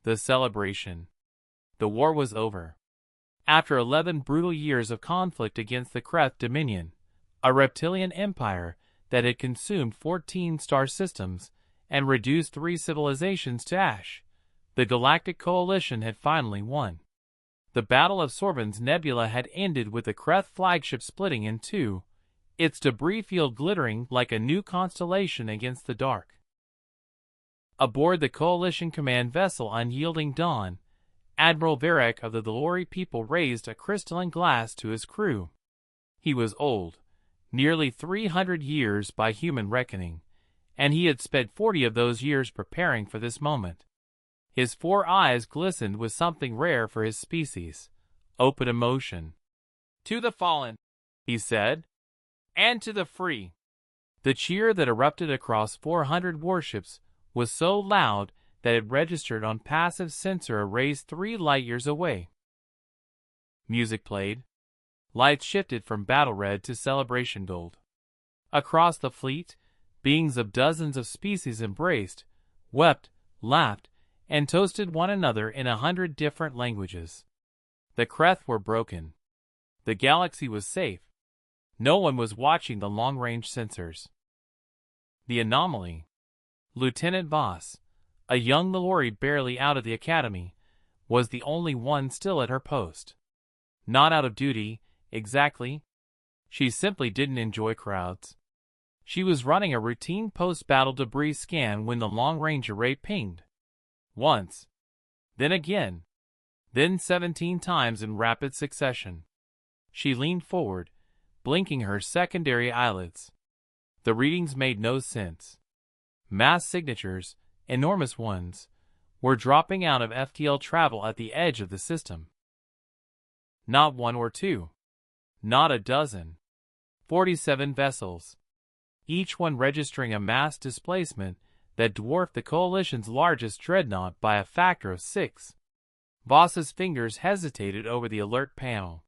The celebration. The war was over. After 11 brutal years of conflict against the Kreth Dominion, a reptilian empire that had consumed 14 star systems and reduced 3 civilizations to ash, the Galactic Coalition had finally won. The Battle of Sorvin's Nebula had ended with the Kreth flagship splitting in two, its debris field glittering like a new constellation against the dark. Aboard the Coalition command vessel Unyielding Dawn, Admiral Varek of the Delori people raised a crystalline glass to his crew. He was old, nearly 300 years by human reckoning, and he had spent 40 of those years preparing for this moment. His 4 eyes glistened with something rare for his species, open emotion. "To the fallen," he said, "and to the free." The cheer that erupted across 400 warships was so loud that it registered on passive sensor arrays 3 light-years away. Music played. Lights shifted from battle red to celebration gold. Across the fleet, beings of dozens of species embraced, wept, laughed, and toasted one another in 100 different languages. The Kreth were broken. The galaxy was safe. No one was watching the long-range sensors. The anomaly. Lieutenant Voss, a young Delori barely out of the academy, was the only one still at her post. Not out of duty, exactly. She simply didn't enjoy crowds. She was running a routine post-battle debris scan when the long-range array pinged. Once. Then again. Then 17 times in rapid succession. She leaned forward, blinking her secondary eyelids. The readings made no sense. Mass signatures, enormous ones, were dropping out of FTL travel at the edge of the system. Not 1 or 2. Not a dozen. 47 vessels. Each one registering a mass displacement that dwarfed the Coalition's largest dreadnought by a factor of 6. Voss's fingers hesitated over the alert panel.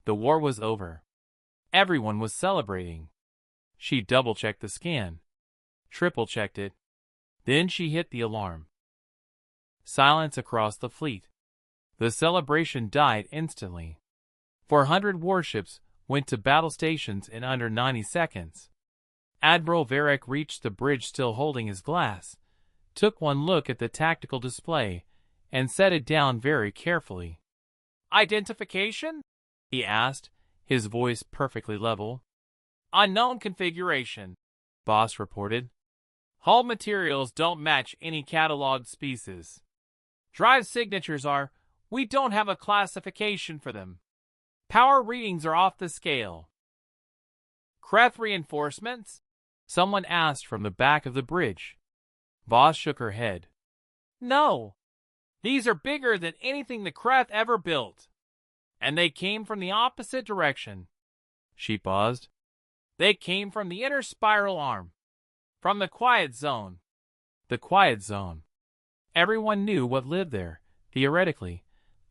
The war was over. Everyone was celebrating. She double-checked the scan. Triple-checked it. Then she hit the alarm. Silence across the fleet. The celebration died instantly. 400 warships went to battle stations in under 90 seconds. Admiral Varek reached the bridge still holding his glass, took one look at the tactical display, and set it down very carefully. "Identification?" he asked, his voice perfectly level. "Unknown configuration," Voss reported. "Hull materials don't match any cataloged species. Drive signatures are, we don't have a classification for them. Power readings are off the scale." "Kreth reinforcements?" someone asked from the back of the bridge. Voss shook her head. "No. These are bigger than anything the Kreth ever built. And they came from the opposite direction." She paused. "They came from the inner spiral arm. From the quiet zone." The quiet zone. Everyone knew what lived there, theoretically.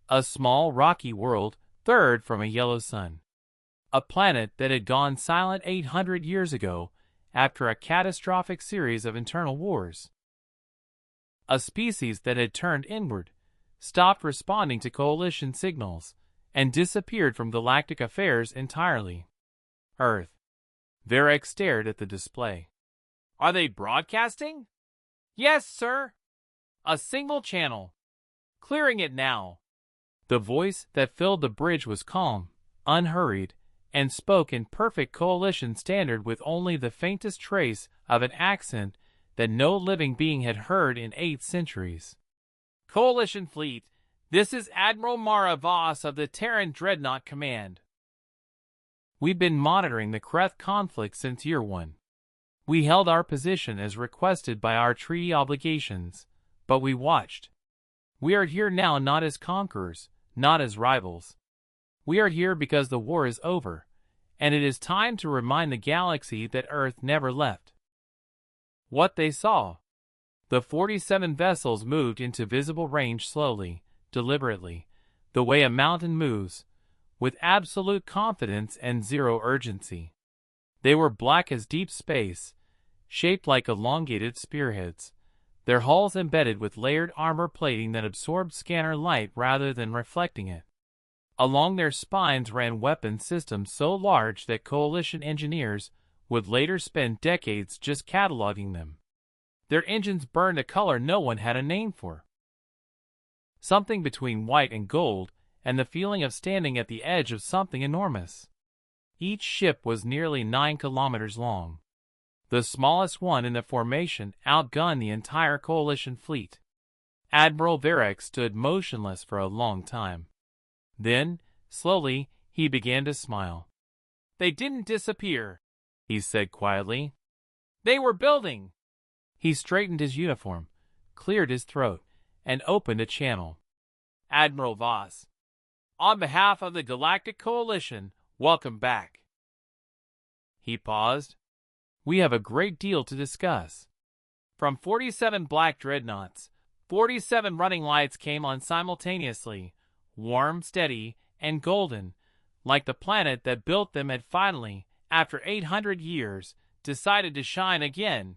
A small rocky world, third from a yellow sun. A planet that had gone silent 800 years ago after a catastrophic series of internal wars. A species that had turned inward, stopped responding to Coalition signals, and disappeared from galactic affairs entirely. Earth. Varek stared at the display. "Are they broadcasting?" "Yes, sir. A single channel. Clearing it now." The voice that filled the bridge was calm, unhurried, and spoke in perfect Coalition standard with only the faintest trace of an accent that no living being had heard in 8 centuries. "Coalition fleet, this is Admiral Mara Voss of the Terran Dreadnought Command. We've been monitoring the Kreth conflict since year 1. We held our position as requested by our treaty obligations, but we watched. We are here now not as conquerors, not as rivals. We are here because the war is over, and it is time to remind the galaxy that Earth never left." What they saw. The 47 vessels moved into visible range slowly, deliberately, the way a mountain moves, with absolute confidence and zero urgency. They were black as deep space, shaped like elongated spearheads, their hulls embedded with layered armor plating that absorbed scanner light rather than reflecting it. Along their spines ran weapon systems so large that Coalition engineers would later spend decades just cataloging them. Their engines burned a color no one had a name for. Something between white and gold, and the feeling of standing at the edge of something enormous. Each ship was nearly 9 kilometers long. The smallest one in the formation outgunned the entire Coalition fleet. Admiral Varric stood motionless for a long time. Then, slowly, he began to smile. "They didn't disappear," he said quietly. "They were building." He straightened his uniform, cleared his throat, and opened a channel. "Admiral Voss, on behalf of the Galactic Coalition, welcome back." He paused. "We have a great deal to discuss." From 47 black dreadnoughts, 47 running lights came on simultaneously, warm, steady, and golden, like the planet that built them had finally, after 800 years, decided to shine again.